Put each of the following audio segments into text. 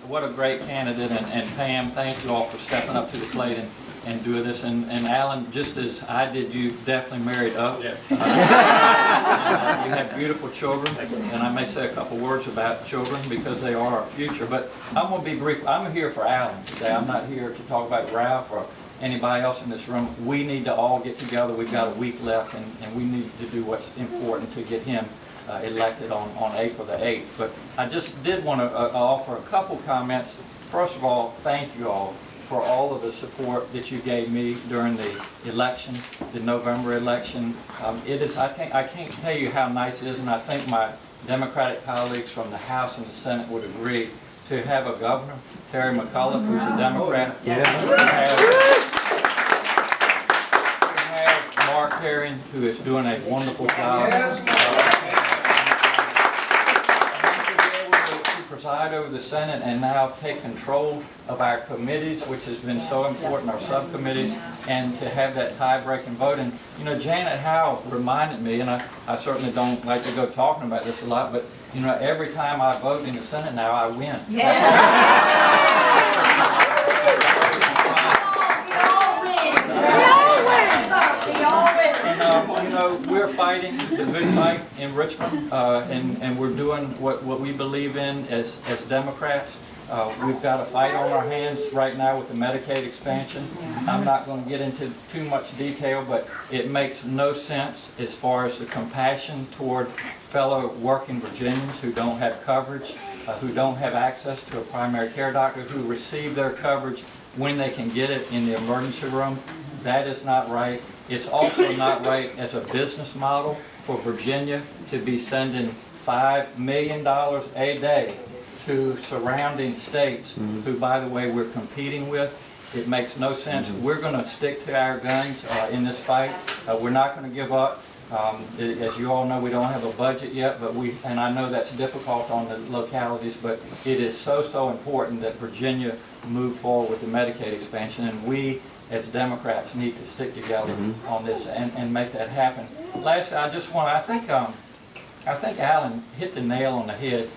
What a great candidate, and Pam, thank you all for stepping up to the plate and doing this. And Alan, just as I did, you definitely married up. Yeah. You have beautiful children, and I may say a couple words about children because they are our future. But I'm going to be brief. I'm here for Alan today. I'm not here to talk about Ralph or anybody else in this room. We need to all get together. We've got a week left, and we need to do what's important to get him elected on April the 8th. But I just did want to offer a couple comments. First of all, thank you all for all of the support that you gave me during the election, the November election. It is, I can't tell you how nice it is, and I think my Democratic colleagues from the House and the Senate would agree, to have a governor, Terry McAuliffe, who's a Democrat. To have Mark Herring, who is doing a wonderful job. Preside over the Senate and now take control of our committees, which has been so important, our subcommittees, and to have that tie-breaking vote. And you know, Janet Howe reminded me, and I certainly don't like to go talking about this a lot, but you know, every time I vote in the Senate now, I win. You know, we're fighting the good fight in Richmond, and we're doing what we believe in as Democrats. We've got a fight on our hands right now with the Medicaid expansion. I'm not going to get into too much detail, but it makes no sense as far as the compassion toward fellow working Virginians who don't have coverage, who don't have access to a primary care doctor, who receive their coverage when they can get it in the emergency room. That is not right. It's also not right as a business model for Virginia to be sending $5 million a day to surrounding states who, by the way, we're competing with. It makes no sense. We're going to stick to our guns in this fight. We're not going to give up. As you all know, we don't have a budget yet, but and I know that's difficult on the localities, but it is so important that Virginia move forward with the Medicaid expansion, and we as Democrats need to stick together on this and make that happen. Lastly, I just want to, I think Alan hit the nail on the head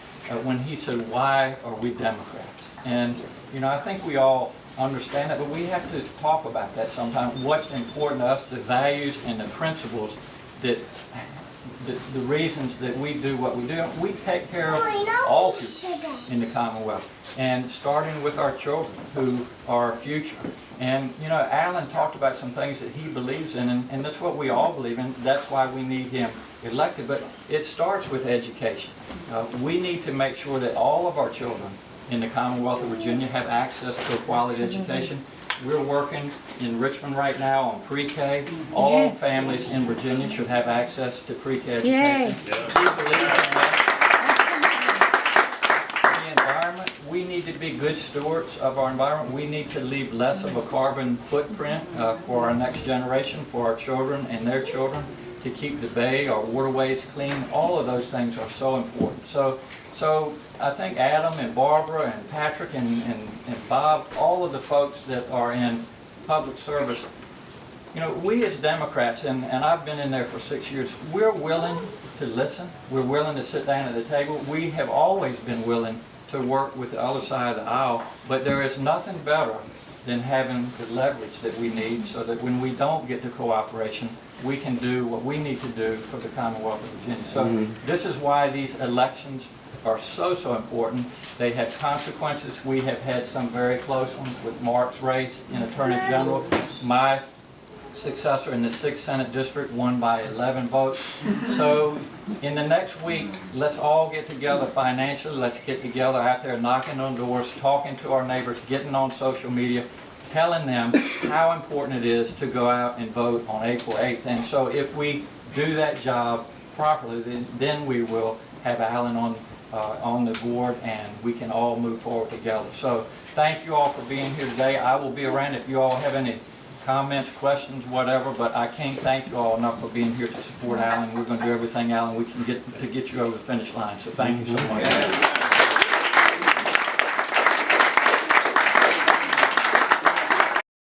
when he said, why are we Democrats? And you know, I think we all understand that, but we have to talk about that sometimes. What's important to us, the values and the principles, that the reasons that we do what we do. We take care of all people in the Commonwealth, and starting with our children who are our future. And you know, Alan talked about some things that he believes in, and that's what we all believe in. That's why we need him elected. But it starts with education. We need to make sure that all of our children in the Commonwealth of Virginia have access to a quality education. We're working in Richmond right now on pre-K. All families in Virginia should have access to pre-K education. We believe in that. The environment, we need to be good stewards of our environment. We need to leave less of a carbon footprint for our next generation, for our children and their children, to keep the bay, our waterways clean. All of those things are so important. So I think Adam and Barbara and Patrick and Bob, all of the folks that are in public service, you know, we as Democrats, and I've been in there for 6 years, we're willing to listen. We're willing to sit down at the table. We have always been willing to work with the other side of the aisle, but there is nothing better than having the leverage that we need so that when we don't get to cooperation, we can do what we need to do for the Commonwealth of Virginia. So this is why these elections are so important. They have consequences. We have had some very close ones with Mark's race in Attorney General. My successor in the 6th Senate District won by 11 votes. So in the next week, let's all get together financially. Let's get together out there knocking on doors, talking to our neighbors, getting on social media, telling them how important it is to go out and vote on April 8th. And so if we do that job properly, then we will have Alan on the board, and we can all move forward together. So thank you all for being here today. I will be around if you all have any comments, questions, whatever, but I can't thank you all enough for being here to support Alan. We're going to do everything, Alan, we can get to get you over the finish line. So thank you so much.